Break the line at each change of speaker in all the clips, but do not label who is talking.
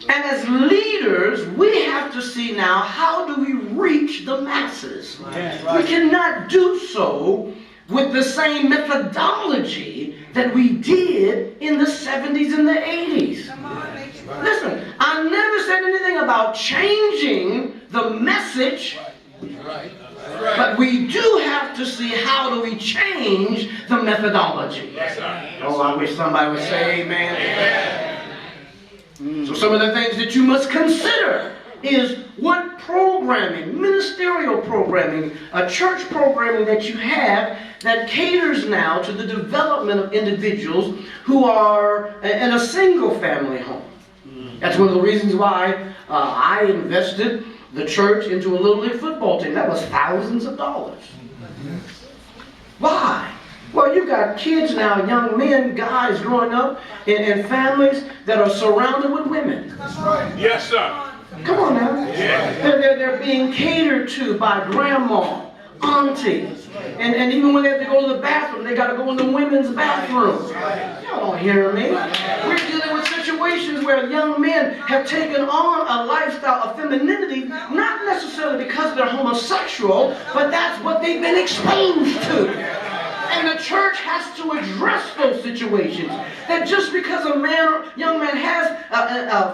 And as leaders, we have to see now, how do we reach the masses? We cannot do so with the same methodology that we did in the 70s and the 80s. Listen, I never said anything about changing the message, but we do have to see, how do we change the methodology? Oh, I wish somebody would say amen. So some of the things that you must consider is what programming, ministerial programming, church programming that you have that caters now to the development of individuals who are in a single family home. That's one of the reasons why I invested the church into a Little League football team. That was thousands of dollars. Why? Well, you've got kids now, young men, guys growing up in families that are surrounded with women.
That's right.
Yes, sir.
Come on now.
Yeah.
They're being catered to by grandma, aunties. And even when they have to go to the bathroom, they got to go in the women's bathroom. Y'all don't hear me. We're dealing with situations where young men have taken on a lifestyle of femininity, not necessarily because they're homosexual, but that's what they've been exposed to. And the church has to address those situations. That just because a young man has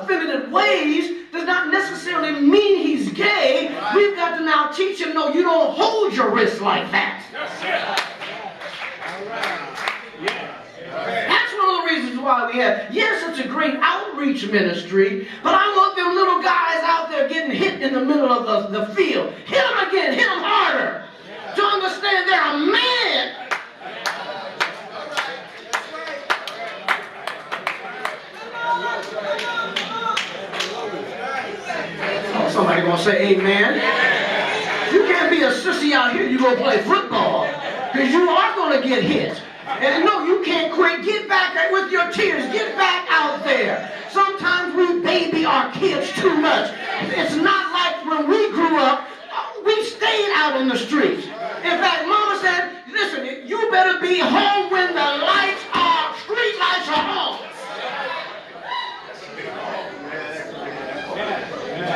feminine ways does not necessarily mean he's gay. We've got to now teach him, no, you don't hold your wrist like that. That's one of the reasons why we have, yes, it's a great outreach ministry, but I want them little guys out there getting hit in the middle of the field. Hit them again, hit them harder. To understand they're a man. Somebody gonna say amen. You can't be a sissy out here, you gonna play football, because you are gonna get hit. And no, you can't quit. Get back with your tears. Get back out there. Sometimes we baby our kids too much. It's not like when we grew up, we stayed out in the streets. In fact, Mama said, listen, you better be home when the lights are, street lights are on.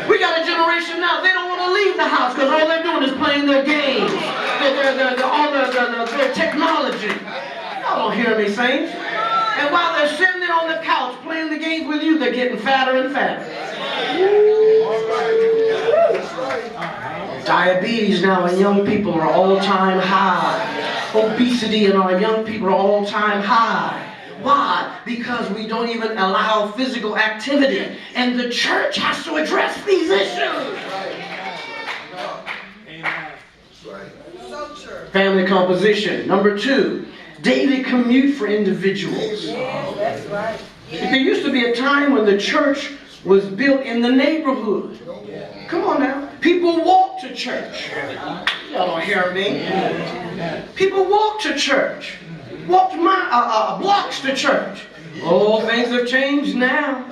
We got a generation now, they don't want to leave the house because all they're doing is playing their games, their technology. Y'all don't hear me, saints? And while they're sitting there on the couch playing the games with you, they're getting fatter and fatter. Diabetes now in young people are all-time high. Obesity in our young people are all-time high. Why? Because we don't even allow physical activity. And the church has to address these issues. Family composition. Number 2, daily commute for individuals. There used to be a time when the church was built in the neighborhood. Come on now. People walk to church. Y'all don't hear me. People walk to church. Walked blocks to church. Oh, things have changed now.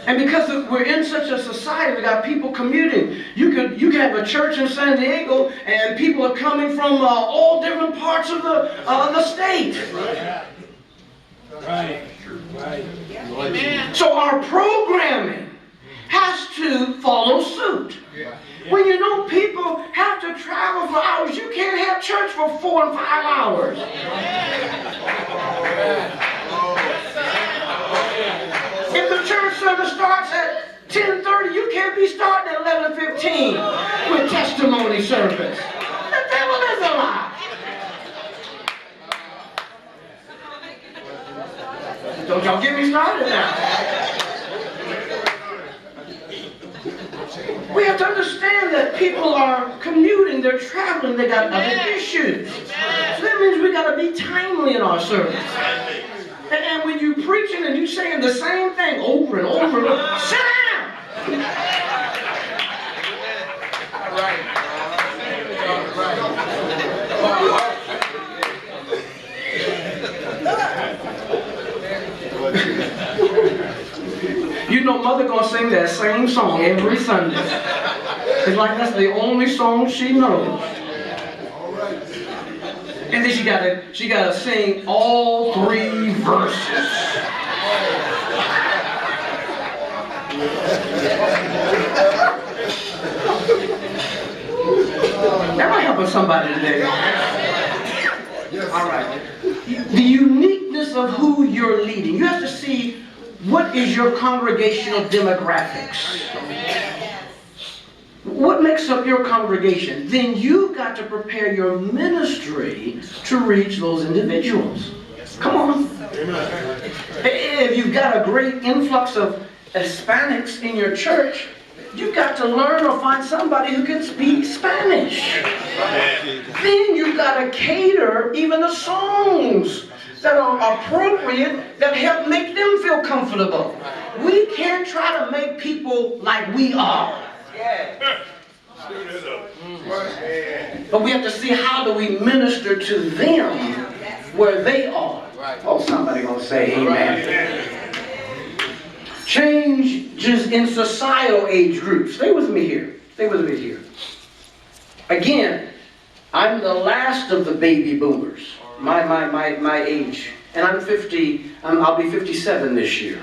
And because we're in such a society, we got people commuting. You can have a church in San Diego, and people are coming from all different parts of the state.
Right.
So our programming has to follow suit. When you know people have to travel for hours, you can't have church for 4 and 5 hours. If the church service starts at 10:30, you can't be starting at 11:15 with testimony service. The devil is a lie. Don't y'all get me started now. We have to understand that people are commuting, they're traveling, they got other issues. So that means we got to be timely in our service. And when you're preaching and you're saying the same thing over and over and over, sit down! You know Mother gonna sing that same song every Sunday. It's like that's the only song she knows. And then she gotta sing all 3 verses. Am I helping somebody today? All right. The uniqueness of who you're leading. You have to see what is your congregational demographics. What makes up your congregation? Then you've got to prepare your ministry to reach those individuals. Come on. If you've got a great influx of Hispanics in your church, you've got to learn or find somebody who can speak Spanish. Then you've got to cater even the songs that are appropriate, that help make them feel comfortable. We can't try to make people like we are. But we have to see, how do we minister to them where they are. Oh, somebody gonna say amen. Changes in societal age groups. Stay with me here. Stay with me here. Again, I'm the last of the baby boomers. My age. And I'm 50, I'll be 57 this year.